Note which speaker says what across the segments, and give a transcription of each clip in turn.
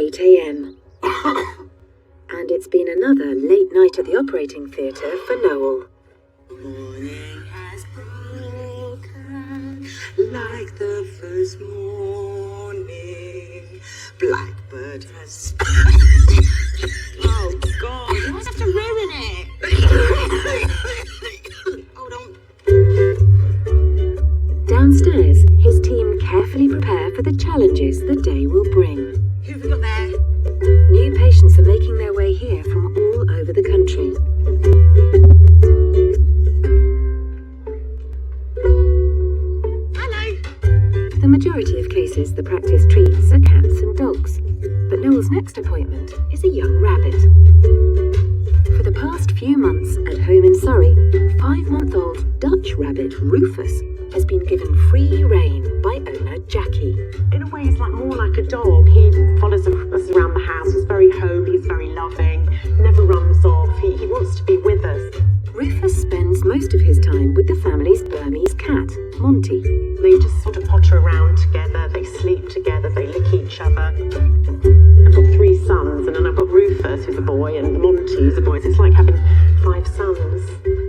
Speaker 1: 8 a.m. And it's been another late night at the operating theatre for Noel.
Speaker 2: Morning has broken like the first morning. Blackbird has... Oh, God, you always have to ruin it. Hold on.
Speaker 1: Downstairs, his team carefully prepare for the challenges the day will bring.
Speaker 2: Who have we got there?
Speaker 1: New patients are making their way here from all over the country.
Speaker 2: Hello.
Speaker 1: The majority of cases the practice treats are cats and dogs, but Noel's next appointment is a young rabbit. For the past few months at home in Surrey, 5-month-old Dutch rabbit Rufus has been given free rein by owner Jackie.
Speaker 3: In a way, he's more like a dog. He follows us around the house. He's very home. He's very loving. Never runs off. He wants to be with us.
Speaker 1: Rufus spends most of his time with the family's Burmese cat, Monty.
Speaker 3: They just sort of potter around together. They sleep together. They lick each other. I've got 3 sons, and then I've got Rufus, who's a boy, and Monty, who's a boy. So it's like having 5 sons.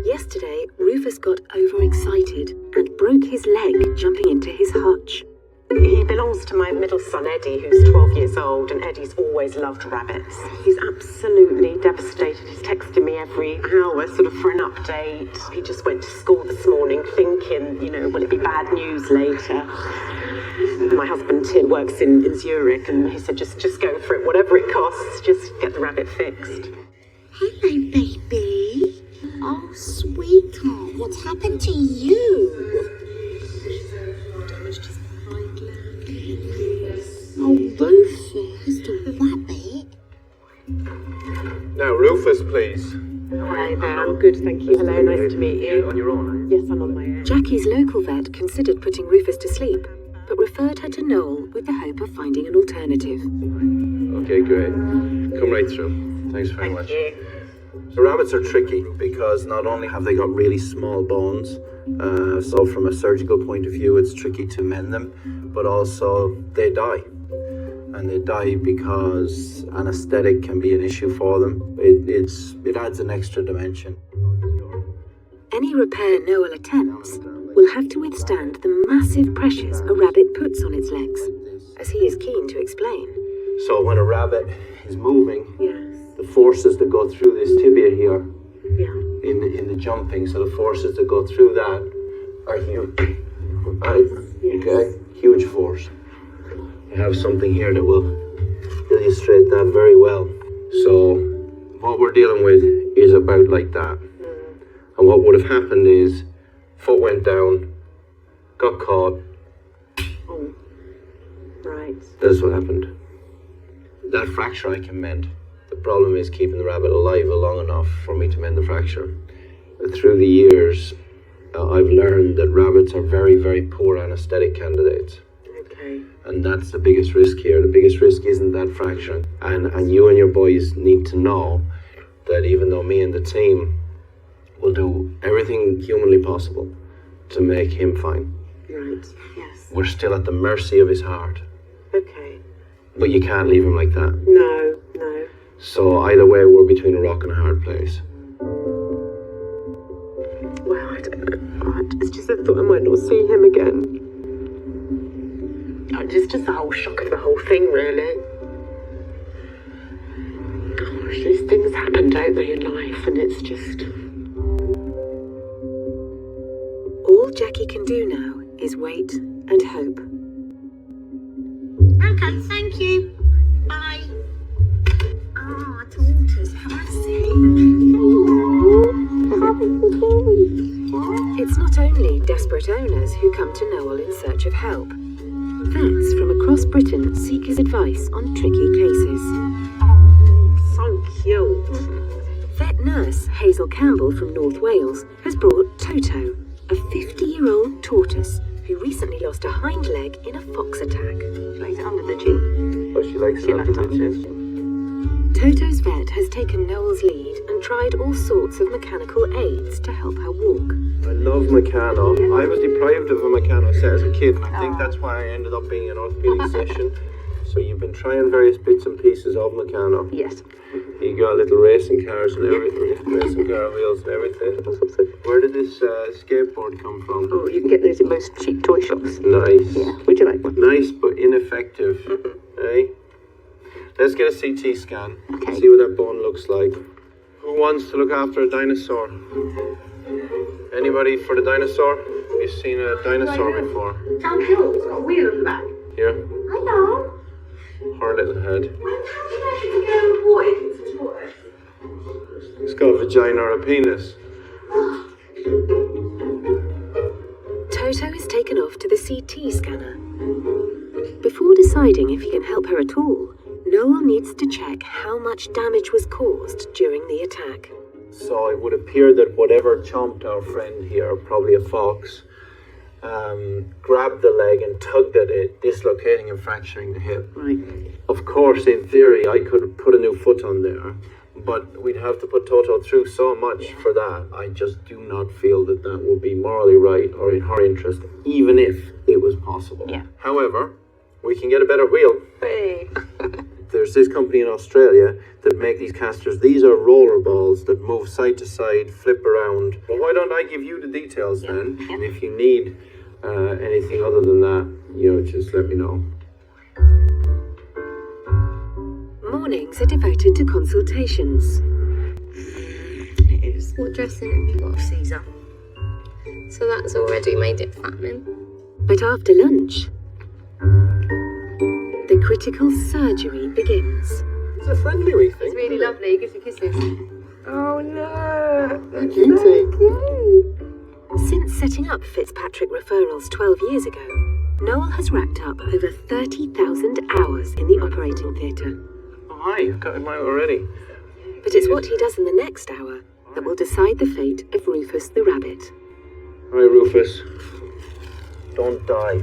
Speaker 1: Yesterday, Rufus got overexcited and broke his leg jumping into his hutch.
Speaker 3: He belongs to my middle son, Eddie, who's 12 years old, and Eddie's always loved rabbits. He's absolutely devastated. He's texting me every hour, sort of for an update. He just went to school this morning thinking, will it be bad news later? My husband, Tim, works in Zurich, and he said, just go for it, whatever it costs, just get the rabbit fixed.
Speaker 2: Hello, baby. Oh, sweetheart, what's happened to you? Oh, Rufus, the rabbit.
Speaker 4: Now, Rufus, please.
Speaker 3: Hi there, I'm good, thank you. Hello, nice to meet you.
Speaker 4: On your own,
Speaker 3: Yes, I'm on my own.
Speaker 1: Jackie's local vet considered putting Rufus to sleep, but referred her to Noel with the hope of finding an alternative.
Speaker 4: Okay, great. Come right through. Thanks very much.
Speaker 3: Thank you.
Speaker 4: So rabbits are tricky because not only have they got really small bones, so from a surgical point of view it's tricky to mend them, but also they die. And they die because anesthetic can be an issue for them. It adds an extra dimension.
Speaker 1: Any repair Noel attempts will have to withstand the massive pressures a rabbit puts on its legs, as he is keen to explain.
Speaker 4: So when a rabbit is moving,
Speaker 3: Yes.
Speaker 4: the forces that go through this tibia here,
Speaker 3: Yeah.
Speaker 4: in the jumping, so the forces that go through that are huge. Right? Okay? Huge force. I have something here that will illustrate that very well. So what we're dealing with is about like that. And what would have happened is foot went down, got caught.
Speaker 3: Oh, right.
Speaker 4: That's what happened. That fracture I can mend. The problem is keeping the rabbit alive long enough for me to mend the fracture. Through the years, I've learned that rabbits are very, very poor anesthetic candidates.
Speaker 3: Okay.
Speaker 4: And that's the biggest risk here. The biggest risk isn't that fracture. And you and your boys need to know that even though me and the team will do everything humanly possible to make him fine,
Speaker 3: Right. Yes.
Speaker 4: we're still at the mercy of his heart.
Speaker 3: Okay.
Speaker 4: But you can't leave him like that.
Speaker 3: No.
Speaker 4: So either way, we're between a rock and a hard place.
Speaker 3: Well, I don't know. It's just I thought I might not see him again. It's just the whole shock of the whole thing, really. Gosh, these things happen, don't they, in life, and it's just...
Speaker 1: All Jackie can do now is wait and hope.
Speaker 2: Okay, thank you. Bye. Oh, a tortoise. Have I seen?
Speaker 1: It's not only desperate owners who come to Noel in search of help. Vets from across Britain seek his advice on tricky cases.
Speaker 3: Oh, so cute.
Speaker 1: Vet nurse Hazel Campbell from North Wales has brought Toto, a 50-year-old tortoise who recently lost a hind leg in a fox attack.
Speaker 3: She likes it under the chin.
Speaker 4: But she likes
Speaker 3: She
Speaker 4: it
Speaker 3: likes it
Speaker 4: under
Speaker 3: under
Speaker 4: the
Speaker 3: the
Speaker 4: chin.
Speaker 1: Toto's vet has taken Noel's lead and tried all sorts of mechanical aids to help her walk.
Speaker 4: I love Meccano. I was deprived of a Meccano set as a kid, and I think that's why I ended up being an orthopedic session. So So you've been trying various bits and pieces of Meccano.
Speaker 3: Yes.
Speaker 4: You got little racing cars and everything, racing car wheels and everything. Where did this skateboard come from?
Speaker 3: Oh, you can get those in most cheap toy shops.
Speaker 4: Nice.
Speaker 3: Yeah. Would you like one?
Speaker 4: Nice but ineffective. Eh? Let's get a CT scan.
Speaker 3: Okay.
Speaker 4: See what that bone looks like. Who wants to look after a dinosaur? Anybody for the dinosaur? You've seen a dinosaur before?
Speaker 3: Down hill. It's got a wheel on the back.
Speaker 4: Here?
Speaker 3: I know.
Speaker 4: Her little head.
Speaker 3: How do you actually think a boy it's a toy?
Speaker 4: It's got a vagina or a penis.
Speaker 1: Toto is taken off to the CT scanner. Before deciding if he can help her at all, Noel needs to check how much damage was caused during the attack.
Speaker 4: So it would appear that whatever chomped our friend here, probably a fox, grabbed the leg and tugged at it, dislocating and fracturing the hip.
Speaker 3: Right.
Speaker 4: Of course, in theory, I could put a new foot on there, but we'd have to put Toto through so much for that. I just do not feel that that would be morally right or in her interest, even if it was possible.
Speaker 3: Yeah.
Speaker 4: However, we can get a better wheel.
Speaker 3: Hey.
Speaker 4: There's this company in Australia that make these casters. These are roller balls that move side to side, flip around. Well, why don't I give you the details then? And if you need anything other than that, just let me know.
Speaker 1: Mornings are devoted to consultations.
Speaker 3: It is.
Speaker 5: What dressing have you got?
Speaker 3: Caesar.
Speaker 5: So that's already made it fattening.
Speaker 1: But after lunch, the critical surgery begins.
Speaker 4: It's a friendly wee thing.
Speaker 5: It's really lovely. It gives you kisses.
Speaker 3: Oh no.
Speaker 4: That's cutie.
Speaker 1: Since setting up Fitzpatrick Referrals 12 years ago, Noel has racked up over 30,000 hours in the operating theatre.
Speaker 4: Oh, hi, I've got him out already.
Speaker 1: But it's what he does in the next hour that will decide the fate of Rufus the rabbit.
Speaker 4: Hi, Rufus. Don't die.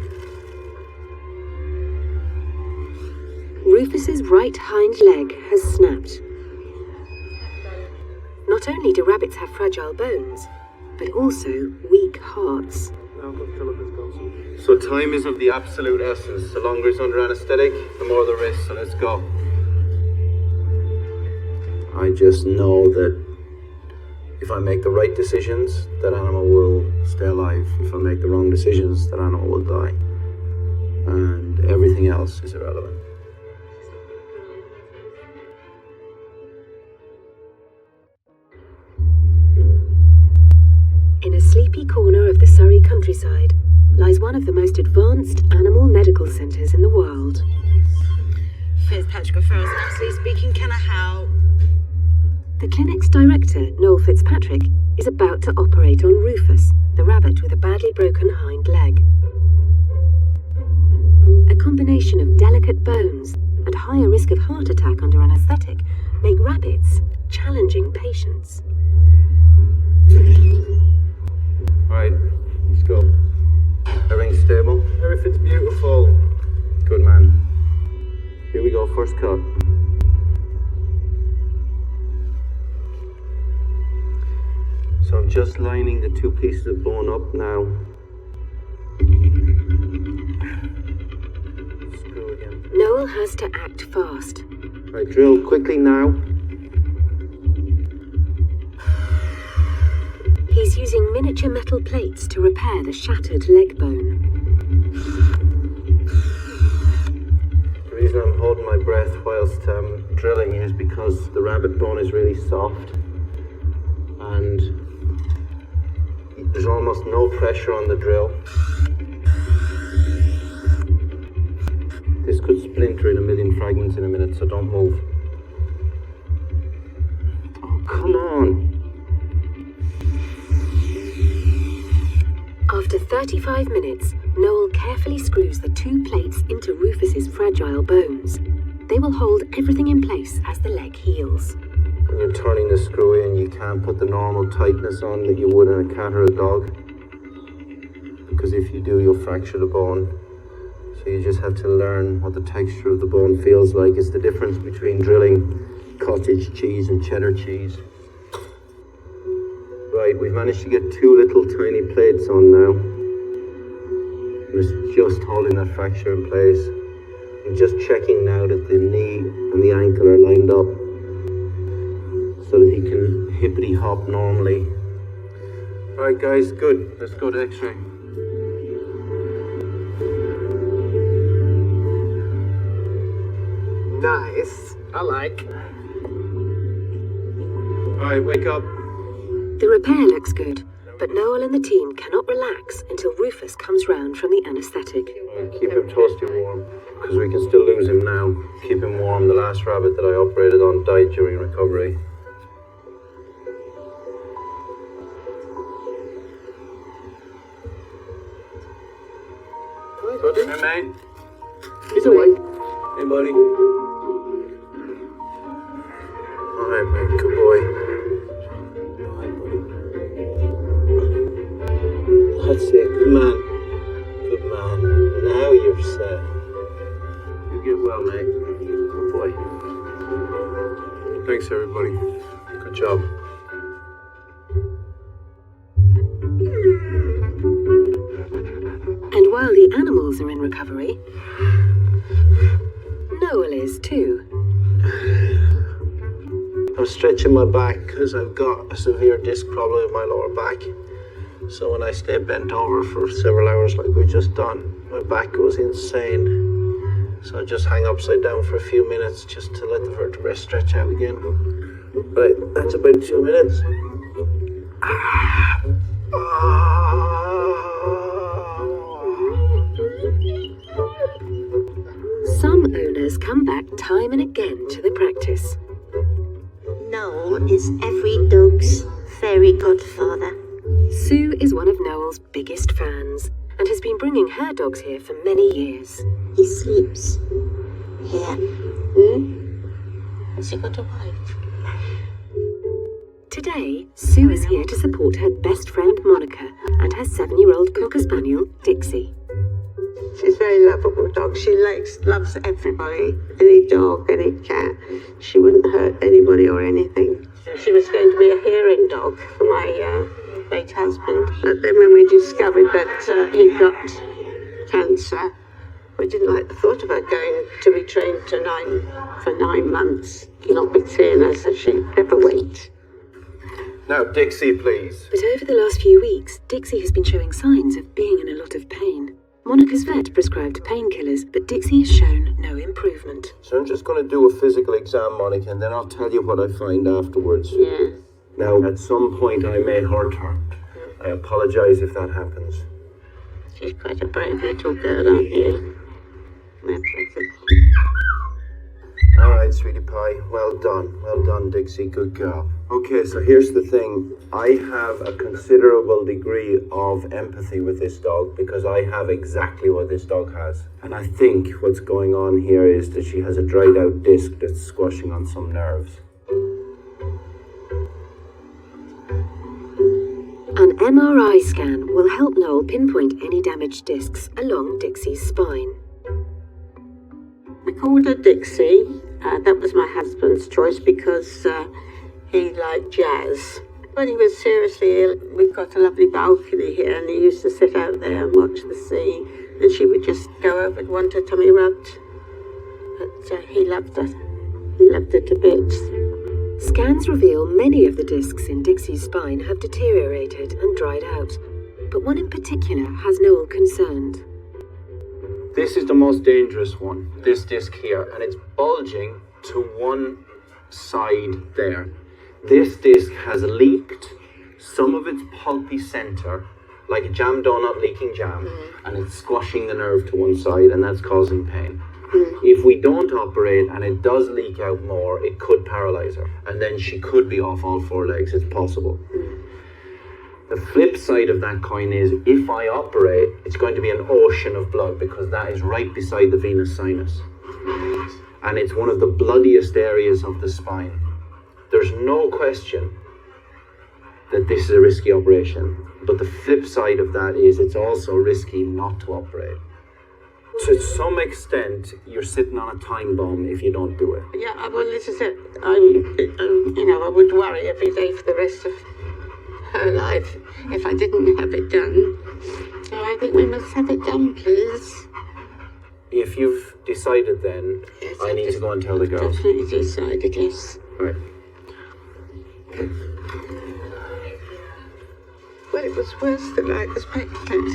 Speaker 1: Rufus's right hind leg has snapped. Not only do rabbits have fragile bones, but also weak hearts.
Speaker 4: So time is of the absolute essence. The longer it's under anaesthetic, the more the risk. So let's go. I just know that if I make the right decisions, that animal will stay alive. If I make the wrong decisions, that animal will die. And everything else is irrelevant.
Speaker 1: In a sleepy corner of the Surrey countryside lies one of the most advanced animal medical centres in the world.
Speaker 2: Fitzpatrick Referrals, Natalie speaking. Can I help?
Speaker 1: The clinic's director, Noel Fitzpatrick, is about to operate on Rufus, the rabbit with a badly broken hind leg. A combination of delicate bones and higher risk of heart attack under anaesthetic make rabbits challenging patients.
Speaker 4: Alright, let's go. Everything's stable? Everything's beautiful. Good man. Here we go, first cut. So I'm just lining the two pieces of bone up now. Screw again.
Speaker 1: Noel has to act fast.
Speaker 4: Right, drill quickly now.
Speaker 1: He's using miniature metal plates to repair the shattered leg bone.
Speaker 4: The reason I'm holding my breath whilst drilling is because the rabbit bone is really soft and there's almost no pressure on the drill. This could splinter in a million fragments in a minute, so don't move. Oh, come on.
Speaker 1: After 35 minutes, Noel carefully screws the two plates into Rufus's fragile bones. They will hold everything in place as the leg heals.
Speaker 4: When you're turning the screw in, you can't put the normal tightness on that you would in a cat or a dog. Because if you do, you'll fracture the bone. So you just have to learn what the texture of the bone feels like. It's the difference between drilling cottage cheese and cheddar cheese. Right, we've managed to get two little tiny plates on now. And it's just holding that fracture in place. I'm just checking now that the knee and the ankle are lined up so that he can hippity hop normally. Alright guys, good. Let's go to X-ray.
Speaker 3: Nice. I like.
Speaker 4: Alright, wake up.
Speaker 1: The repair looks good, but Noel and the team cannot relax until Rufus comes round from the anaesthetic.
Speaker 4: Keep him toasty warm, because we can still lose him now. Keep him warm. The last rabbit that I operated on died during recovery.
Speaker 3: Hi, buddy.
Speaker 4: Hey, mate.
Speaker 3: He's awake.
Speaker 4: Hey, buddy. Alright, mate. Good boy. Alright, buddy. That's it. Good man. Good man. Now you're set. You get well, mate. Good boy. Thanks, everybody. Good job.
Speaker 1: And while the animals are in recovery, Noel is too.
Speaker 4: I'm stretching my back because I've got a severe disc problem in my lower back. So when I stay bent over for several hours like we've just done, my back goes insane. So I just hang upside down for a few minutes just to let the vertebrae stretch out again. Right, that's about 2 minutes.
Speaker 1: Some owners come back time and again to the practice.
Speaker 2: Noel is every dog's fairy godfather.
Speaker 1: Sue is one of Noel's biggest fans and has been bringing her dogs here for many years.
Speaker 2: He sleeps here. Has he got a wife?
Speaker 1: Today, Sue is here to support her best friend Monica and her 7-year-old Cocker Spaniel, Dixie.
Speaker 3: She's a very lovable dog. She loves everybody. Any dog, any cat. She wouldn't hurt anybody or anything. She was going to be a hearing dog for my late husband. But then when we discovered that he got cancer, we didn't like the thought of her going to be trained for 9 months, not be seeing her, so she'd never wait.
Speaker 4: Now, Dixie, please.
Speaker 1: But over the last few weeks, Dixie has been showing signs of being in a lot of pain. Monica's vet prescribed painkillers, but Dixie has shown no improvement.
Speaker 4: So I'm just going to do a physical exam, Monica, and then I'll tell you what I find afterwards.
Speaker 3: Yeah.
Speaker 4: Now, at some point I may hurt her. I apologise if that happens.
Speaker 3: She's quite a brave little girl, aren't you?
Speaker 4: All right, sweetie pie. Well done. Well done, Dixie. Good girl. Okay, so here's the thing. I have a considerable degree of empathy with this dog because I have exactly what this dog has. And I think what's going on here is that she has a dried out disc that's squashing on some nerves.
Speaker 1: An MRI scan will help Noel pinpoint any damaged discs along Dixie's spine.
Speaker 3: We called her Dixie. That was my husband's choice because he liked jazz. When he was seriously ill, we've got a lovely balcony here, and he used to sit out there and watch the sea, and she would just go over and want her tummy rubbed. But he loved her. He loved her to bits.
Speaker 1: Scans reveal many of the discs in Dixie's spine have deteriorated and dried out, but one in particular has Noel concerned.
Speaker 4: This is the most dangerous one, this disc here, and it's bulging to one side there. This disc has leaked some of its pulpy centre, like a jam donut leaking jam, and it's squashing the nerve to one side, and that's causing pain. If we don't operate and it does leak out more, it could paralyse her, and then she could be off all 4 legs. It's possible. The flip side of that coin is, if I operate, it's going to be an ocean of blood because that is right beside the venous sinus. And it's one of the bloodiest areas of the spine. There's no question that this is a risky operation. But the flip side of that is it's also risky not to operate. To some extent, you're sitting on a time bomb if you don't do it.
Speaker 3: Yeah, well, this is it. I would worry every day for the rest of her life if I didn't have it done. So I think we must have it done, please.
Speaker 4: If you've decided then,
Speaker 2: Yes,
Speaker 4: I need to go and tell the girls.
Speaker 2: Definitely decided, yes.
Speaker 4: Right.
Speaker 2: Well, it was worse than I expected.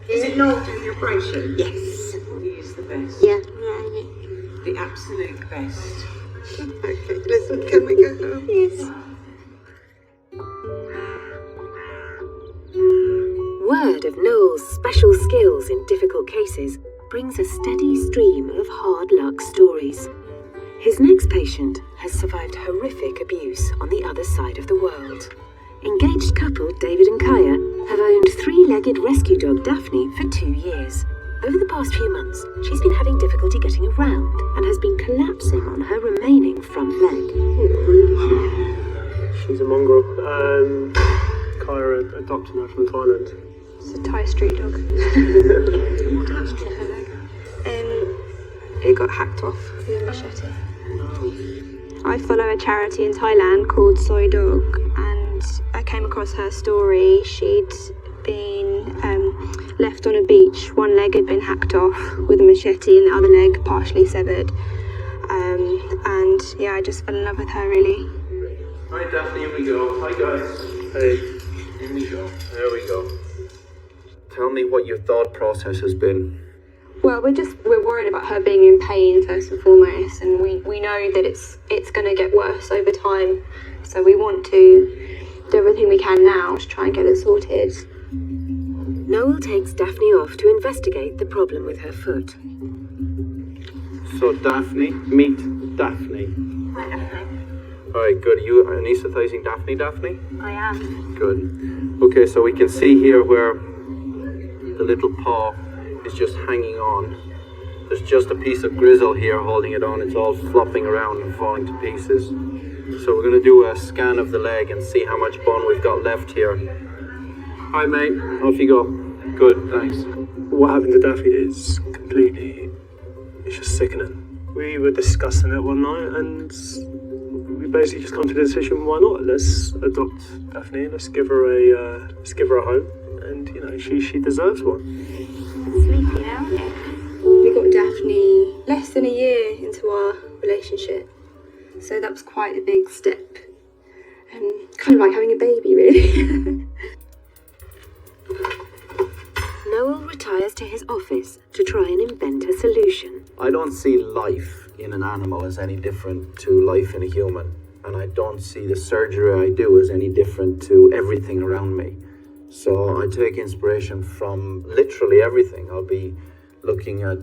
Speaker 2: Is it Noel doing the operation? Yes. He is the best.
Speaker 3: Yeah.
Speaker 2: The absolute best. Okay, listen, can we go home? Yes.
Speaker 1: Word of Noel's special skills in difficult cases brings a steady stream of hard luck stories. His next patient has survived horrific abuse on the other side of the world. Engaged couple David and Kaya have owned three-legged rescue dog Daphne for 2 years. Over the past few months, she's been having difficulty getting around and has been collapsing on her remaining front leg.
Speaker 6: She's a mongrel. Kaya adopted her from Thailand.
Speaker 5: It's a Thai street dog.
Speaker 2: What happened to her leg?
Speaker 5: It got hacked off with a machete. I follow a charity in Thailand called Soy Dog, and I came across her story. She'd been left on a beach. One leg had been hacked off with a machete and the other leg partially severed. And yeah, I just fell in love with her, really.
Speaker 4: Hi, Daphne, here we go. Hi, guys.
Speaker 6: Hey.
Speaker 4: Here we go. There we go. Tell me what your thought process has been.
Speaker 5: Well, we're worried about her being in pain first and foremost, and we know that it's going to get worse over time. So we want to do everything we can now to try and get it sorted.
Speaker 1: Noel takes Daphne off to investigate the problem with her foot.
Speaker 4: So, Daphne, meet Daphne.
Speaker 5: Hi, Daphne.
Speaker 4: Alright, good. Are you anesthetizing Daphne?
Speaker 5: I am.
Speaker 4: Good. Okay, so we can see here where the little paw is just hanging on. There's just a piece of grizzle here holding it on. It's all flopping around and falling to pieces. So we're going to do a scan of the leg and see how much bone we've got left here. Hi, mate. Off you go. Good, thanks.
Speaker 6: What happened to Daphne is it's just sickening. We were discussing it one night and we basically just come to the decision, why not? Let's adopt Daphne, let's give her a home, and you know, she deserves one.
Speaker 5: Sleepy now. We got Daphne less than a year into our relationship, so that was quite a big step. Kind of like having a baby, really.
Speaker 1: Noel retires to his office to try and invent a solution.
Speaker 4: I don't see life in an animal as any different to life in a human. And I don't see the surgery I do as any different to everything around me. So I take inspiration from literally everything. I'll be looking at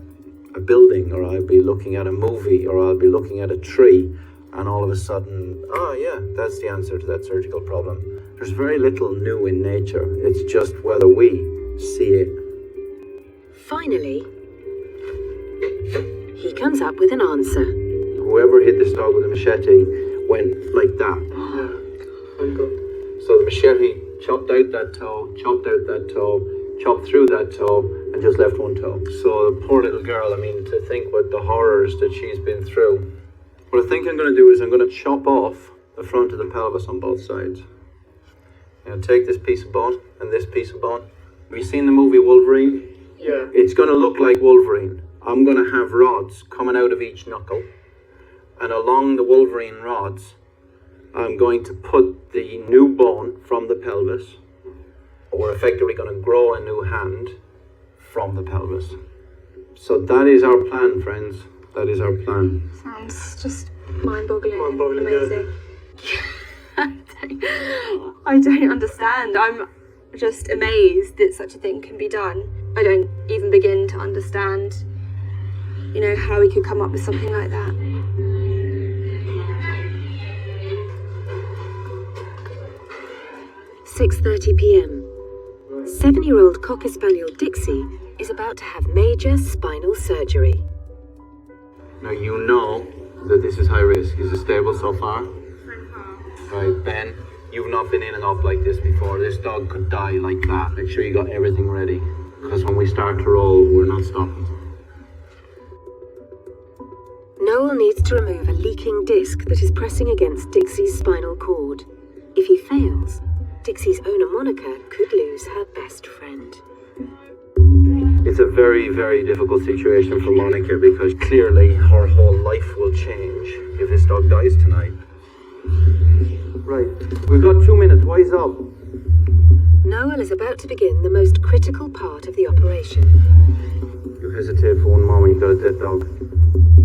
Speaker 4: a building, or I'll be looking at a movie, or I'll be looking at a tree, and all of a sudden, oh yeah, that's the answer to that surgical problem. There's very little new in nature. It's just whether we see it.
Speaker 1: Finally, he comes up with an answer.
Speaker 4: Whoever hit this dog with a machete went like that.
Speaker 6: Thank God.
Speaker 4: So the machete chopped out that toe, chopped out that toe, chopped through that toe, and just left one toe. So the poor little girl, I mean, to think what the horrors that she's been through. What I think I'm going to do is I'm going to chop off the front of the pelvis on both sides. And take this piece of bone and this piece of bone. Have you seen the movie Wolverine?
Speaker 6: Yeah.
Speaker 4: It's going to look like Wolverine. I'm going to have rods coming out of each knuckle. And along the Wolverine rods, I'm going to put the new bone from the pelvis. We're effectively going to grow a new hand from the pelvis. So that is our plan, friends. That is our plan.
Speaker 5: Sounds just mind-boggling.
Speaker 6: Mind-boggling,
Speaker 5: amazing. I don't understand. I'm just amazed that such a thing can be done. I don't even begin to understand, you know, how we could come up with something like that.
Speaker 1: "6:30 p.m. 7-year-old Cocker Spaniel Dixie is about to have major spinal surgery.
Speaker 4: Now you know that this is high risk. Is it stable so far? Right, Ben, you've not been in and off like this before. This dog could die like that. Make sure you got everything ready, because when we start to roll, we're not stopping.
Speaker 1: Noel needs to remove a leaking disc that is pressing against Dixie's spinal cord. If he fails, Dixie's owner Monica could lose her best friend.
Speaker 4: It's a very, very difficult situation for Monica because clearly her whole life will change if this dog dies tonight. Right, we've got 2 minutes, wise up.
Speaker 1: Noel is about to begin the most critical part of the operation.
Speaker 4: You hesitate for one moment, you got a dead dog.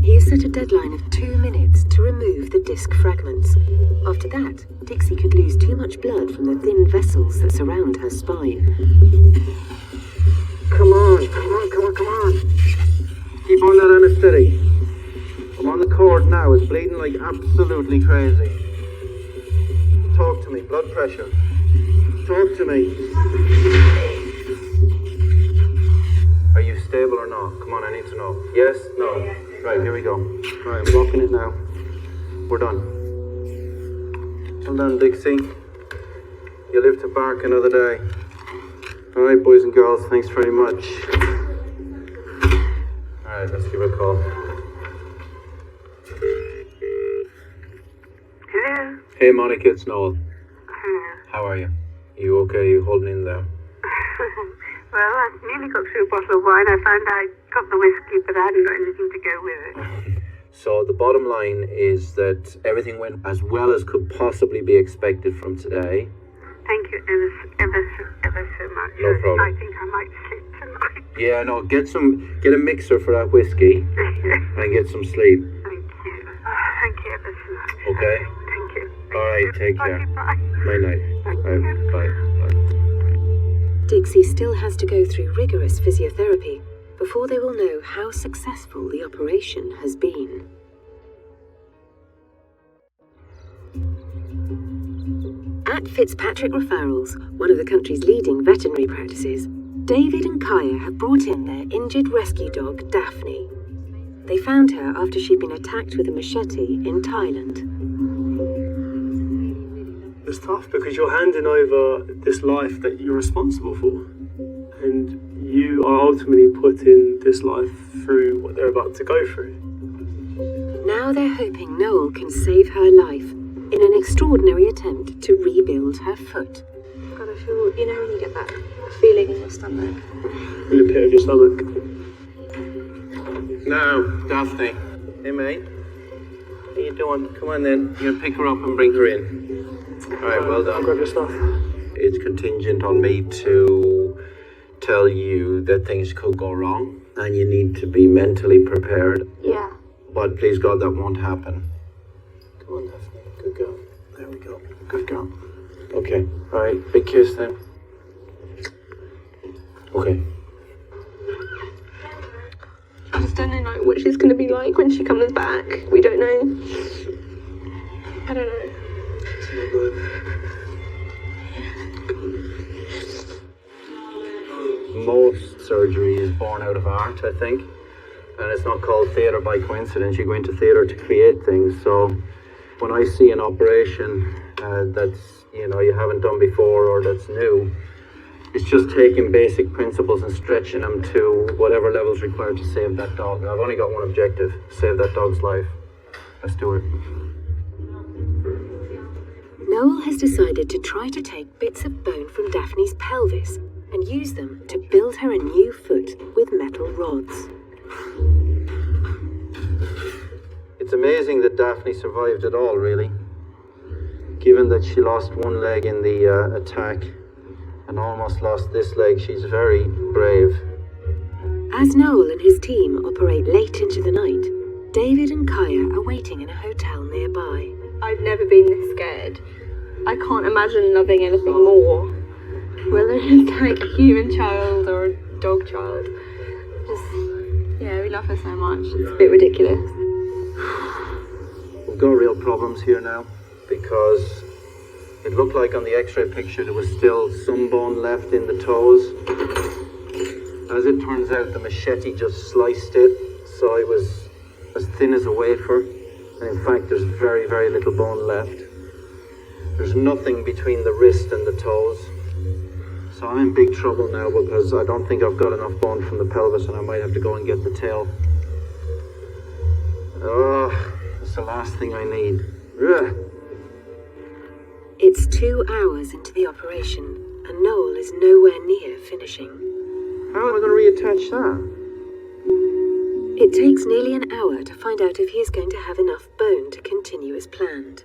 Speaker 1: He has set a deadline of 2 minutes to remove the disc fragments. After that, Dixie could lose too much blood from the thin vessels that surround her spine.
Speaker 4: Come on, come on, come on, come on. Keep on that anesthetic. I'm on the cord now, it's bleeding like absolutely crazy. Talk to me, blood pressure. Talk to me. Are you stable or not? Come on, I need to know. Yes? No? Right, here we go. Right, I'm blocking it now. We're done. Well done, Dixie. You live to bark another day. Alright, boys and girls, thanks very much. Alright, let's give her a call.
Speaker 7: Hello?
Speaker 4: Hey, Monica, it's Noel.
Speaker 7: Hello.
Speaker 4: How are you? You okay? You holding in there?
Speaker 7: Well, I nearly got through a bottle of wine. I found I got the whiskey, but I hadn't got anything to go with it.
Speaker 4: So the bottom line is that everything went as well as could possibly be expected from today.
Speaker 7: Thank you ever so much.
Speaker 4: No problem.
Speaker 7: I think I might sleep tonight.
Speaker 4: Yeah, no, get a mixer for that whiskey and get some sleep.
Speaker 7: Thank you. Thank you ever so much.
Speaker 4: Okay?
Speaker 7: Thank you.
Speaker 4: All right, take care.
Speaker 7: Bye.
Speaker 4: Night night.
Speaker 7: Thank you.
Speaker 4: Bye.
Speaker 1: Dixie still has to go through rigorous physiotherapy before they will know how successful the operation has been. At Fitzpatrick Referrals, one of the country's leading veterinary practices, David and Kaya have brought in their injured rescue dog, Daphne. They found her after she'd been attacked with a machete in Thailand.
Speaker 6: It's tough because you're handing over this life that you're responsible for. And you are ultimately putting this life through what they're about to go through.
Speaker 1: Now they're hoping Noel can save her life in an extraordinary attempt to rebuild her foot.
Speaker 5: God, I feel, you know when you get that feeling in your stomach?
Speaker 6: In the pit of your stomach.
Speaker 4: Now, Daphne. Hey, mate. How you doing? Come on then. You're gonna pick her up and bring her in. Alright, well done.
Speaker 6: Grab your stuff.
Speaker 4: It's contingent on me to tell you that things could go wrong and you need to be mentally prepared.
Speaker 5: Yeah.
Speaker 4: But please God, that won't happen.
Speaker 6: Come on, Daphne. Good girl.
Speaker 4: There we go. Good girl. Okay. Alright, big kiss then. Okay.
Speaker 5: I just don't know what she's going to be like when she comes back. We don't know. I don't know.
Speaker 6: It's not good.
Speaker 4: Most surgery is born out of art, I think. And it's not called theatre by coincidence. You go into theatre to create things. So when I see an operation that's, you haven't done before or that's new, it's just taking basic principles and stretching them to whatever level's required to save that dog. I've only got one objective, save that dog's life. Let's do it.
Speaker 1: Noel has decided to try to take bits of bone from Daphne's pelvis and use them to build her a new foot with metal rods.
Speaker 4: It's amazing that Daphne survived at all, really. Given that she lost one leg in the attack and almost lost this leg, she's very brave.
Speaker 1: As Noel and his team operate late into the night, David and Kaya are waiting in a hotel nearby.
Speaker 5: I've never been this scared. I can't imagine loving anything more. Whether it's like a human child or a dog child. Yeah, we love her so much. It's a bit ridiculous.
Speaker 4: We've got real problems here now because it looked like on the x-ray picture there was still some bone left in the toes. As it turns out, the machete just sliced it, so it was as thin as a wafer. And in fact, there's very, very little bone left. There's nothing between the wrist and the toes. So I'm in big trouble now because I don't think I've got enough bone from the pelvis and I might have to go and get the tail. Oh, that's the last thing I need. Ugh.
Speaker 1: It's It's 2 hours into the operation, and Noel is nowhere near finishing.
Speaker 4: How am I going to reattach that?
Speaker 1: It takes nearly an hour to find out if he is going to have enough bone to continue as planned.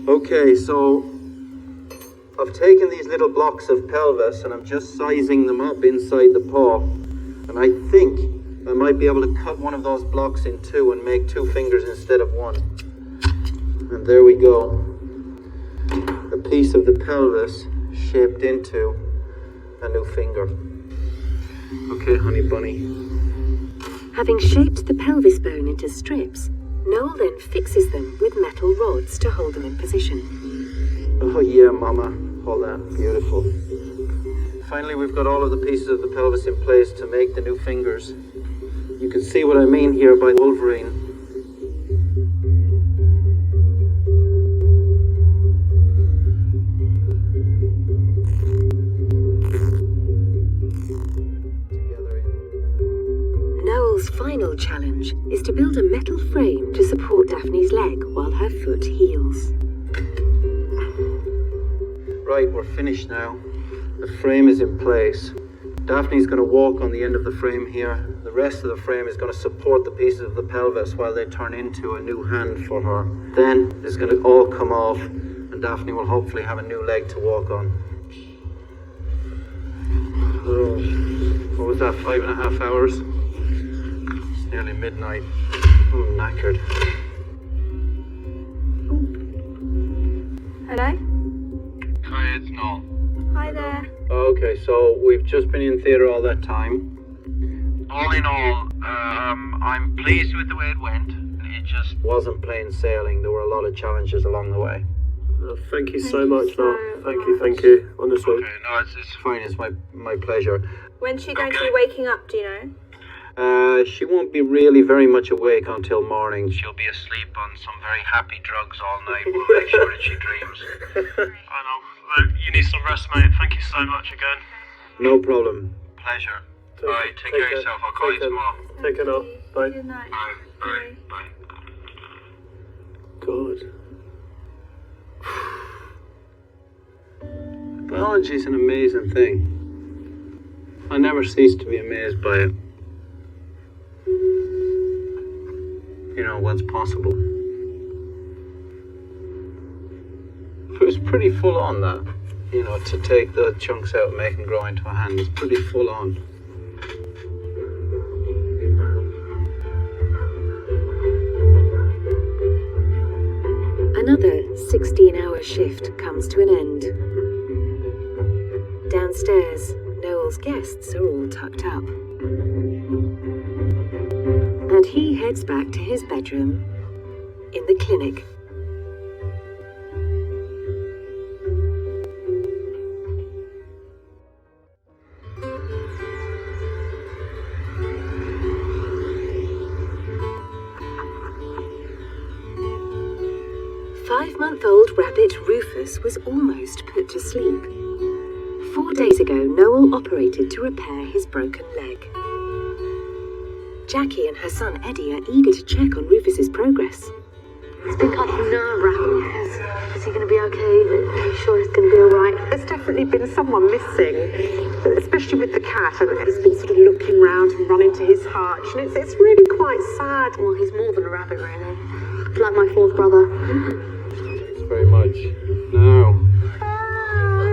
Speaker 4: Okay, so I've taken these little blocks of pelvis and I'm just sizing them up inside the paw. And I think I might be able to cut one of those blocks in two and make 2 fingers instead of 1. And there we go. A piece of the pelvis shaped into a new finger. Okay, honey bunny.
Speaker 1: Having shaped the pelvis bone into strips, Noel then fixes them with metal rods to hold them in position.
Speaker 4: Oh yeah, mama. Hold that. Beautiful. Finally, we've got all of the pieces of the pelvis in place to make the new fingers. You can see what I mean here by Wolverine.
Speaker 1: Noel's final challenge is to build a metal frame to support Daphne's leg while her foot heals.
Speaker 4: Right, we're finished now. The frame is in place. Daphne's going to walk on the end of the frame here. The rest of the frame is going to support the pieces of the pelvis while they turn into a new hand for her. Then it's going to all come off and Daphne will hopefully have a new leg to walk on. Oh, what was that, 5.5 hours? It's nearly midnight. I'm knackered.
Speaker 5: Hello?
Speaker 4: Hi, it's Noel.
Speaker 5: Hi there.
Speaker 4: Okay, so we've just been in theatre all that time. All in all, I'm pleased with the way it went. It just wasn't plain sailing. There were a lot of challenges along the way.
Speaker 6: Thank you so much, Noel. Thank you, honestly.
Speaker 4: Okay, no, it's fine. It's my pleasure.
Speaker 5: When's she going to be waking up, do you know?
Speaker 4: She won't be really very much awake until morning. She'll be asleep on some very happy drugs all night. We'll make sure that she dreams.
Speaker 6: I know. Look, you need some rest, mate. Thank you so much again.
Speaker 4: No problem. Pleasure. Alright, take care of yourself. I'll call you tomorrow.
Speaker 6: Take care now. Bye.
Speaker 5: Good night.
Speaker 4: Bye. Bye.
Speaker 6: God.
Speaker 4: Biology is an amazing thing. I never cease to be amazed by it. You know, what's possible. It was pretty full on, that. You know, to take the chunks out and make them grow into a hand is pretty full on.
Speaker 1: Another 16-hour shift comes to an end. Downstairs, Noel's guests are all tucked up. And he heads back to his bedroom in the clinic. Five-month-old rabbit Rufus was almost put to sleep. 4 days ago, Noel operated to repair his broken leg. Jackie and her son Eddie are eager to check on Rufus's progress.
Speaker 7: It's been kind of nerve-wracking. Is he going to be okay? Are you sure he's going to be all right?
Speaker 3: There's definitely been someone missing, especially with the cat, and he's been sort of looking round and running to his hutch, and it's really quite sad.
Speaker 7: Well, he's more than a rabbit, really. Like my fourth brother.
Speaker 4: Thanks very much. Now.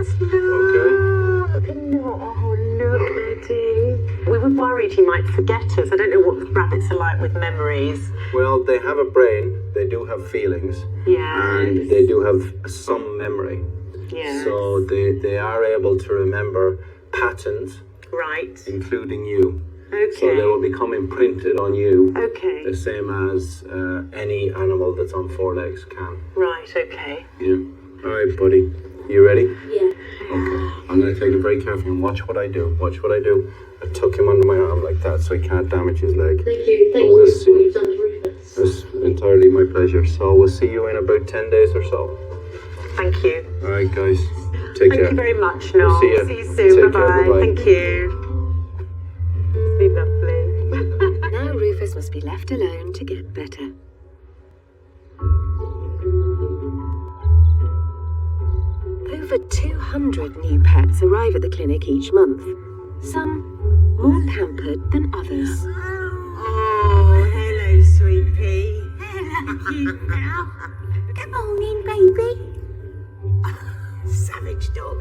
Speaker 4: Okay.
Speaker 3: Oh, look, Eddie. We were worried he might forget us. I don't know what rabbits are like with memories.
Speaker 4: Well, they have a brain, they do have feelings,
Speaker 3: Yeah.
Speaker 4: and they do have some memory.
Speaker 3: Yeah.
Speaker 4: So they are able to remember patterns,
Speaker 3: Right.
Speaker 4: including you.
Speaker 3: Okay.
Speaker 4: So they will become imprinted on you,
Speaker 3: Okay.
Speaker 4: the same as any animal that's on 4 legs can.
Speaker 3: Right, okay.
Speaker 4: Yeah. All right, buddy. You ready?
Speaker 7: Yeah.
Speaker 4: Okay. I'm going to take it very carefully and watch what I do. Watch what I do. I tuck him under my arm like that so he can't damage his leg.
Speaker 7: Thank you. Thank
Speaker 4: We'll
Speaker 7: you
Speaker 4: see.
Speaker 7: for what you've done to Rufus.
Speaker 4: It's entirely my pleasure. So we'll see you in about 10 days or so.
Speaker 3: Thank you.
Speaker 4: All right, guys. Take care.
Speaker 3: Thank you very much, Noel.
Speaker 4: See ya.
Speaker 3: See you soon.
Speaker 4: Take care.
Speaker 3: Bye-bye.
Speaker 4: Bye-bye.
Speaker 3: Thank you. Be lovely.
Speaker 1: Now Rufus must be left alone to get better. Over 200 new pets arrive at the clinic each month, some more pampered than others.
Speaker 2: Oh, hello, sweet pea. Hello, cute now. Come on in, baby. Savage dog.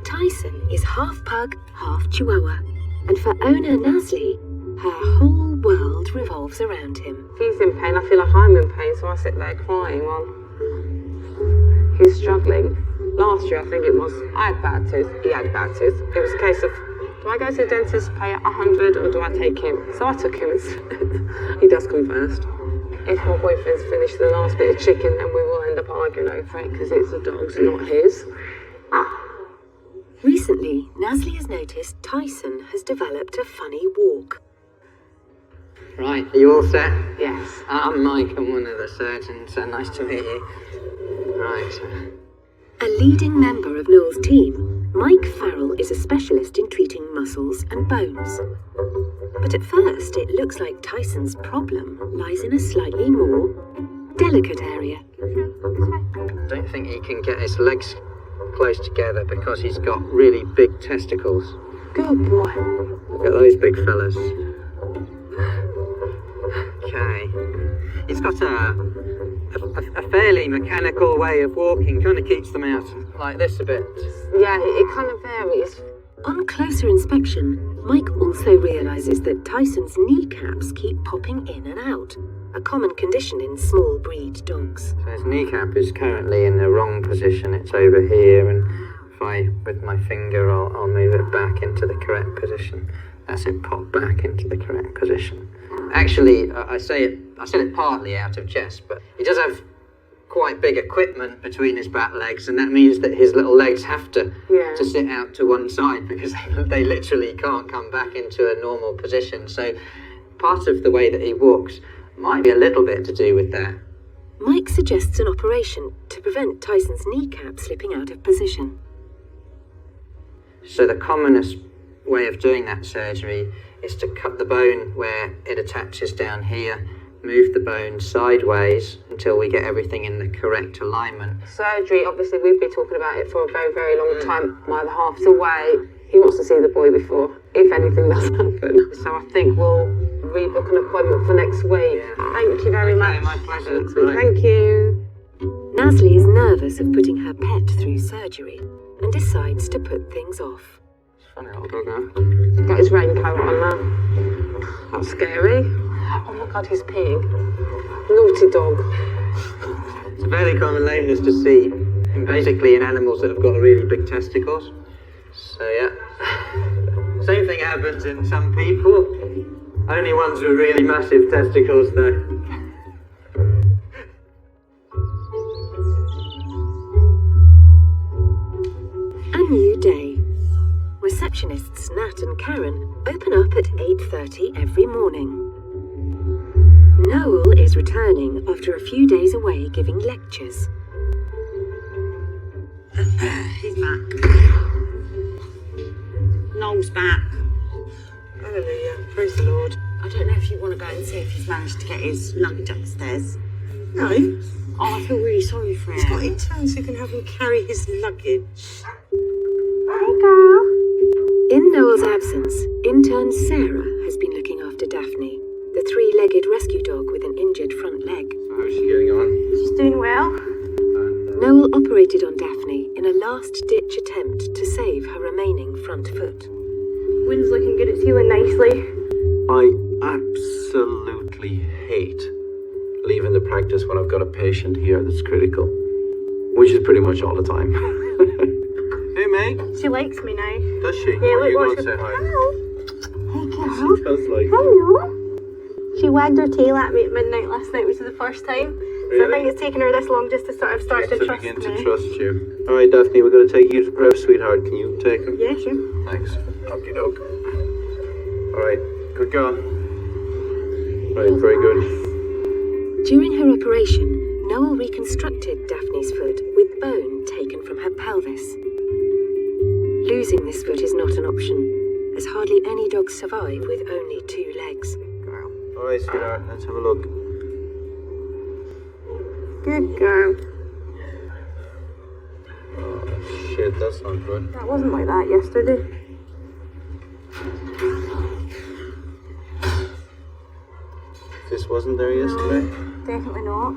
Speaker 1: Tyson is half pug, half chihuahua, and for owner Nasli, her whole world revolves around him.
Speaker 3: If he's in pain, I feel like I'm in pain, so I sit there crying while he's struggling. Last year, I think it was, I had bad tooth, he had bad tooth. It was a case of, do I go to the dentist, pay 100, or do I take him? So I took him instead. He does come first. If my boyfriend's finished the last bit of chicken, then we will end up arguing over it, because it's the dog's, not his.
Speaker 1: Recently, Nasli has noticed Tyson has developed a funny walk.
Speaker 8: Right, are you all set?
Speaker 3: Yes.
Speaker 8: I'm Mike, I'm one of the surgeons, nice to meet you. Right.
Speaker 1: A leading member of Noel's team, Mike Farrell is a specialist in treating muscles and bones. But at first, it looks like Tyson's problem lies in a slightly more delicate area.
Speaker 8: I don't think he can get his legs close together because he's got really big testicles.
Speaker 3: Good boy.
Speaker 8: Look at those big fellas. Okay. He's got a fairly mechanical way of walking, kind of keeps them out like this a bit.
Speaker 3: Yeah, it kind of varies.
Speaker 1: On closer inspection, Mike also realises that Tyson's kneecaps keep popping in and out, a common condition in small breed dogs.
Speaker 8: So his kneecap is currently in the wrong position. It's over here, and if I, with my finger, I'll move it back into the correct position. That's it, pop back into the correct position. Actually, I said it partly out of jest, but he does have quite big equipment between his back legs, and that means that his little legs have to sit out to one side because they literally can't come back into a normal position. So part of the way that he walks might be a little bit to do with that.
Speaker 1: Mike suggests an operation to prevent Tyson's kneecap slipping out of position.
Speaker 8: So the commonest way of doing that surgery is to cut the bone where it attaches down here, move the bone sideways until we get everything in the correct alignment.
Speaker 3: Surgery, obviously, we've been talking about it for a very, very long time. My other half's away. He wants to see the boy before, if anything does happen. So I think we'll rebook an appointment for next week. Yeah. Thank you very much.
Speaker 8: My pleasure.
Speaker 3: Thank you.
Speaker 1: Nasli is nervous of putting her pet through surgery and decides to put things off.
Speaker 8: Funny old dog, huh?
Speaker 3: He's got his raincoat on now. That's scary. Oh my God, he's peeing. Naughty dog.
Speaker 8: It's a very common lameness to see, basically in animals that have got really big testicles. So yeah, same thing happens in some people. Only ones with really massive testicles though.
Speaker 1: A new day. Receptionists Nat and Karen open up at 8:30 every morning. Noel is returning after a few days away giving lectures.
Speaker 2: He's back. Noel's back. Hallelujah. Praise the Lord. I don't know if you want to go and see if he's managed to get his luggage upstairs.
Speaker 9: No.
Speaker 2: Oh, I feel really sorry for him.
Speaker 9: He's got interns who can have him carry his luggage.
Speaker 5: Hey, girl.
Speaker 1: In Noel's absence, intern Sarah has been looking after Daphne, the three-legged rescue dog with an injured front leg.
Speaker 4: So how's she getting on?
Speaker 5: She's doing well.
Speaker 1: Noel operated on Daphne in a last-ditch attempt to save her remaining front foot.
Speaker 5: Wind's looking good. It's healing nicely.
Speaker 4: I absolutely hate leaving the practice when I've got a patient here that's critical, which is pretty much all the time. Hey, mate.
Speaker 5: She likes me now.
Speaker 4: Does she?
Speaker 5: Yeah,
Speaker 4: Are you
Speaker 5: look,
Speaker 4: going to say hi?
Speaker 5: Hey, girl.
Speaker 4: She does like it.
Speaker 5: Hello. She wagged her tail at me at midnight last night, which is the first time. So I
Speaker 4: Really?
Speaker 5: think it's taken her this long just to sort of start to
Speaker 4: To
Speaker 5: trust
Speaker 4: begin
Speaker 5: me.
Speaker 4: to trust you. All right, Daphne, we're going to take you to prep, sweetheart. Can you take him?
Speaker 5: Yeah, sure.
Speaker 4: Thanks. Okie doke. All right, good girl. Right, very good.
Speaker 1: During her operation, Noel reconstructed Daphne's foot with bone taken from her pelvis. Losing this foot is not an option, as hardly any dogs survive with only 2 legs.
Speaker 4: All right, sweetheart, let's have a look.
Speaker 5: Good girl.
Speaker 4: shit, that's not good.
Speaker 5: That wasn't like that yesterday.
Speaker 4: This wasn't there yesterday?
Speaker 5: No, definitely not.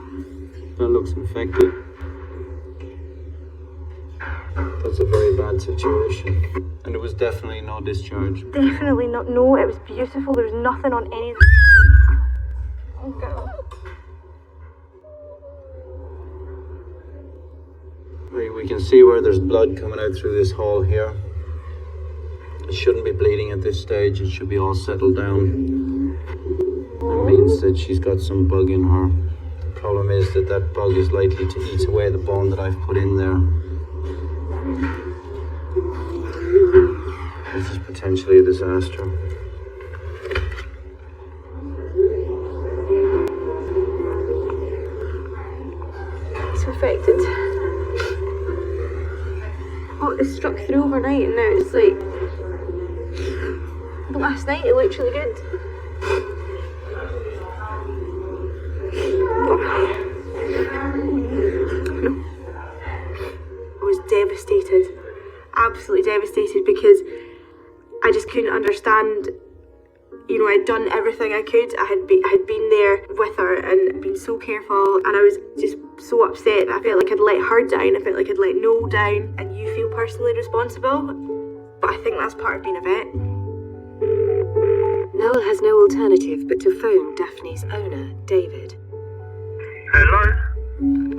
Speaker 4: That looks infected. That's a very bad situation. And it was definitely no discharge.
Speaker 5: Definitely not. No, it was beautiful. There was nothing on any. Oh, God.
Speaker 4: We can see where there's blood coming out through this hole here. It shouldn't be bleeding at this stage. It should be all settled down. That means that she's got some bug in her. The problem is that that bug is likely to eat away the bone that I've put in there. This is potentially a disaster.
Speaker 5: It's infected. Oh, it struck through overnight and now it's like... But last night it looked really good. I was devastated. Absolutely devastated because I just couldn't understand. You know, I'd done everything I could. I had been there with her and been so careful, and I was just so upset. I felt like I'd let her down. I felt like I'd let Noel down, and you feel personally responsible. But I think that's part of being a vet.
Speaker 1: Noel has no alternative but to phone Daphne's owner, David.
Speaker 6: Hello?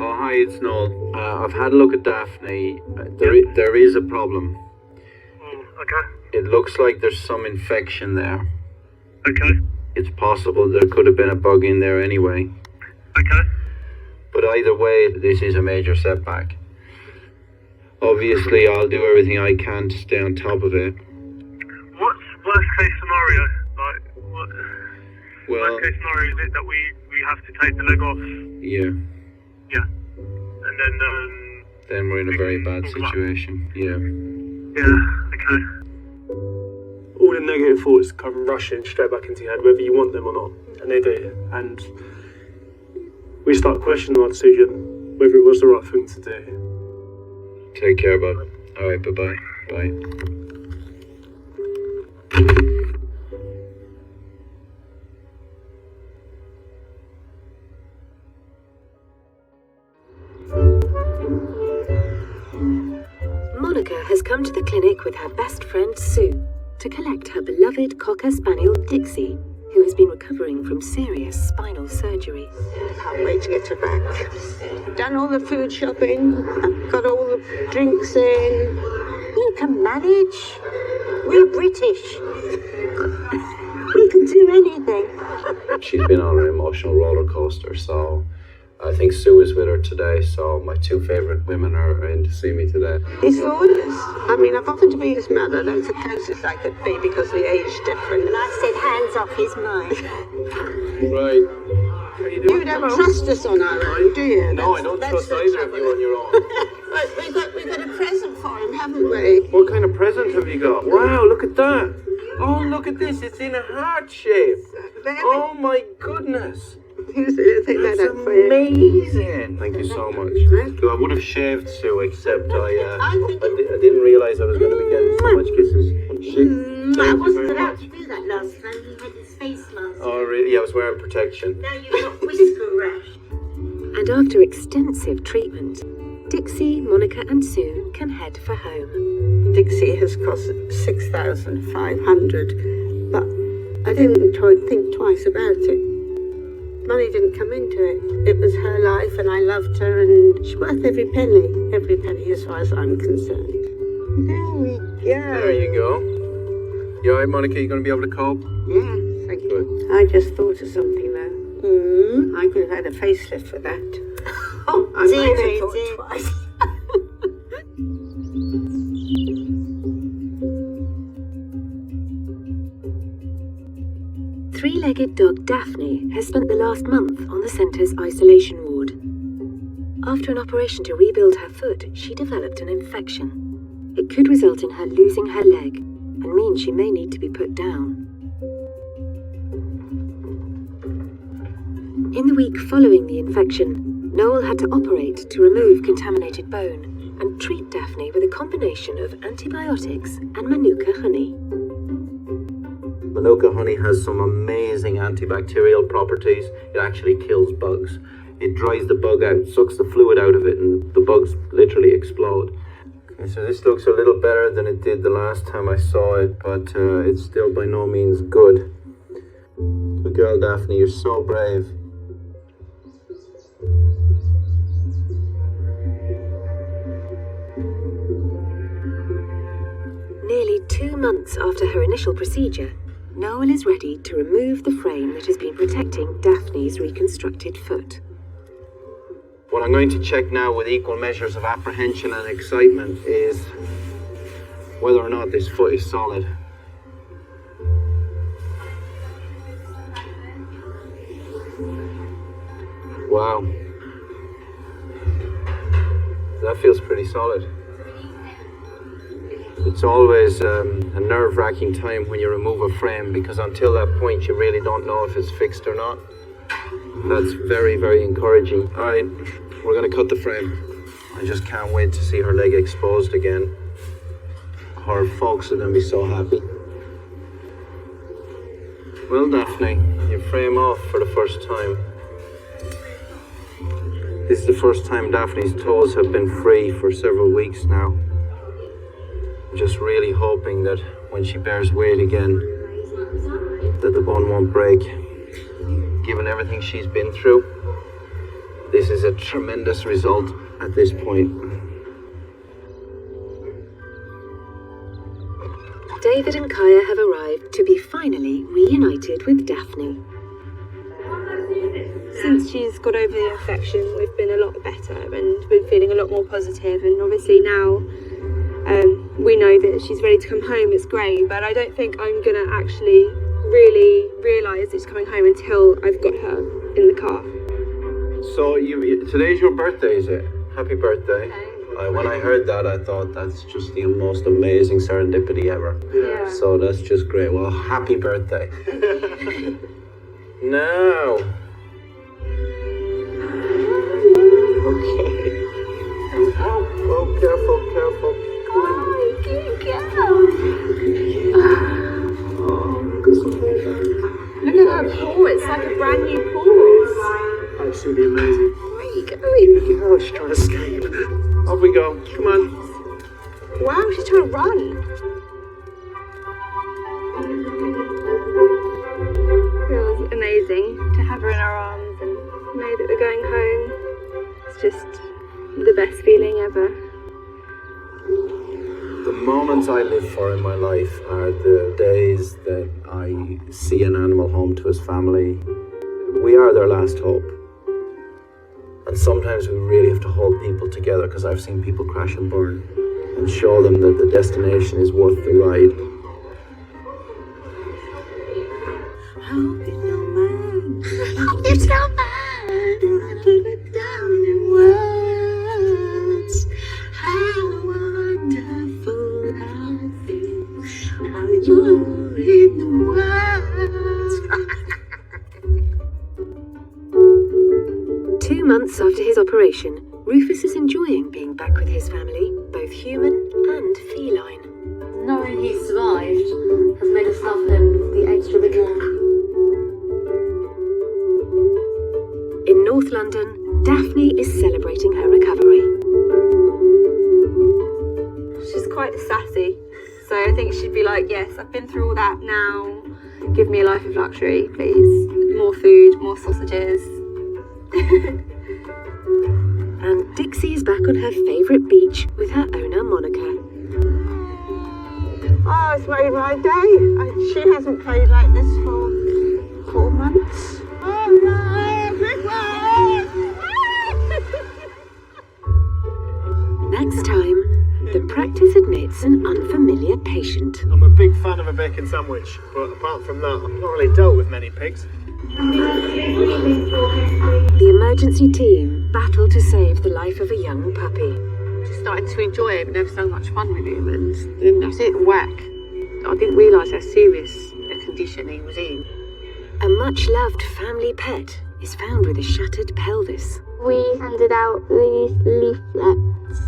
Speaker 4: Oh, hi, it's Noel. I've had a look at Daphne. There is a problem.
Speaker 6: Okay.
Speaker 4: It looks like there's some infection there.
Speaker 6: Okay.
Speaker 4: It's possible there could have been a bug in there anyway.
Speaker 6: Okay.
Speaker 4: But either way, this is a major setback. Obviously, I'll do everything I can to stay on top of it.
Speaker 6: What's worst case scenario? Like, what?
Speaker 4: Well,
Speaker 6: Worst case scenario is it that we have to take the leg off?
Speaker 4: yeah.
Speaker 6: Yeah. And
Speaker 4: Then we're in a very bad situation. Yeah.
Speaker 6: yeah, okay. All the negative thoughts come rushing straight back into your head, whether you want them or not. And they do. And we start questioning our decision, whether it was the right thing to do.
Speaker 4: Take care, bud. All right, bye-bye. Bye.
Speaker 1: Monica has come to the clinic with her best friend Sue to collect her beloved Cocker Spaniel Dixie, who has been recovering from serious spinal surgery.
Speaker 2: Can't wait to get her back. I've done all the food shopping. I've got all the drinks in. You can manage. We're British. We can do anything.
Speaker 4: She's been on an emotional roller coaster, so I think Sue is with her today, so my two favourite women are in to see me today.
Speaker 2: He's gorgeous. I mean, I've offered to be his mother. That's the closest I could be because the age difference. And I said, hands off his mind.
Speaker 4: Right.
Speaker 2: You don't trust us on our own, do you?
Speaker 4: No, I don't trust either of you on your own.
Speaker 2: Right, we've got a present for him, haven't we?
Speaker 4: What kind of present have you got? Wow, look at that. Oh, look at this. It's in a heart shape. Oh, my goodness.
Speaker 2: Here's that
Speaker 4: That's
Speaker 2: up for you.
Speaker 4: amazing. Thank you so much. I would have shaved Sue, except I didn't realise I was going to be getting so much kisses.
Speaker 2: I wasn't allowed to do that last time. He had his face mask.
Speaker 4: Oh, really? Yeah, I was wearing protection.
Speaker 2: Now you've got whisker rash.
Speaker 1: And after extensive treatment, Dixie, Monica and Sue can head for home.
Speaker 2: Dixie has cost $6,500, but I didn't think twice about it. Money didn't come into it. It was her life and I loved her and she's worth every penny as far as I'm concerned. There we go.
Speaker 4: There you go. You alright, Monica? You going to be able to cope?
Speaker 2: Yeah, thank you. I just thought of something though. I could have had a facelift for that. Oh, I might have thought twice.
Speaker 1: Three-legged dog Daphne has spent the last month on the centre's isolation ward. After an operation to rebuild her foot, she developed an infection. It could result in her losing her leg and mean she may need to be put down. In the week following the infection, Noel had to operate to remove contaminated bone. and treat Daphne with a combination of antibiotics and Manuka honey.
Speaker 4: Manuka honey has some amazing antibacterial properties. It actually kills bugs. It dries the bug out, sucks the fluid out of it, and the bugs literally explode. Okay, so this looks a little better than it did the last time I saw it, but it's still by no means good. Good girl, Daphne, you're so brave.
Speaker 1: Nearly 2 months after her initial procedure, Noel is ready to remove the frame that has been protecting Daphne's reconstructed foot.
Speaker 4: What I'm going to check now with equal measures of apprehension and excitement is whether or not this foot is solid. Wow. That feels pretty solid. It's always a nerve-wracking time when you remove a frame, because until that point you really don't know if it's fixed or not. That's very, very encouraging. All right, we're gonna cut the frame. I just can't wait to see her leg exposed again. Her folks are gonna be so happy. Well, Daphne, you frame off for the first time. This is the first time Daphne's toes have been free for several weeks now. I'm just really hoping that when she bears weight again, that the bone won't break. Given everything she's been through, this is a tremendous result at this point.
Speaker 1: David and Kaya have arrived to be finally reunited with Daphne.
Speaker 5: Since she's got over the infection, we've been a lot better and been feeling a lot more positive, and obviously now we know that she's ready to come home. It's great, but I don't think I'm gonna actually really realise that she's coming home until I've got her in the car.
Speaker 4: So today's your birthday, is it? Happy birthday. When I heard that, I thought that's just the most amazing serendipity ever.
Speaker 5: Yeah.
Speaker 4: So that's just great. Well, happy birthday. Now. Okay. Oh, careful, careful.
Speaker 5: Look at her paw, it's like a brand new paw.
Speaker 6: Absolutely amazing.
Speaker 5: Where are you going?
Speaker 6: Oh, she's trying to escape.
Speaker 4: Off we go. Come on.
Speaker 5: Wow, she's trying to run. Feels amazing to have her in our arms and know that we're going home. It's just the best feeling ever.
Speaker 4: The moments I live for in my life are the days that I see an animal home to his family. We are their last hope. And sometimes we really have to hold people together, because I've seen people crash and burn, and show them that the destination is worth the ride.
Speaker 2: Hope it's not mine. Hope it's not mine. I put it down in words. How wonderful I feel. How you're in the words.
Speaker 1: 2 months after his operation, Rufus is enjoying being back with his family, both human and feline.
Speaker 10: Knowing he survived has made us love him the extra bit more.
Speaker 1: In North London, Daphne is celebrating her recovery.
Speaker 5: She's quite sassy, so I think she'd be like, yes, I've been through all that now. Give me a life of luxury, please. More food, more sausages.
Speaker 1: And Dixie is back on her favourite beach with her owner, Monica.
Speaker 2: Oh, it's made my day. She hasn't played like this for 4 months. Oh no, big one!
Speaker 1: Next time, the practice admits an unfamiliar patient.
Speaker 6: I'm a big fan of a bacon sandwich, but apart from that, I've not really dealt with many pigs.
Speaker 1: The emergency team battle to save the life of a young puppy.
Speaker 3: Just started to enjoy him and have so much fun with him, and then that's it, whack. I didn't realise how serious a condition he was in.
Speaker 1: A much-loved family pet is found with a shattered pelvis.
Speaker 5: We handed out these leaflets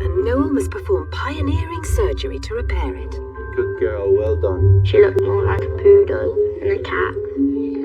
Speaker 1: and Noel must perform pioneering surgery to repair it.
Speaker 4: Good girl, well done.
Speaker 5: She looked more like a poodle than a cat.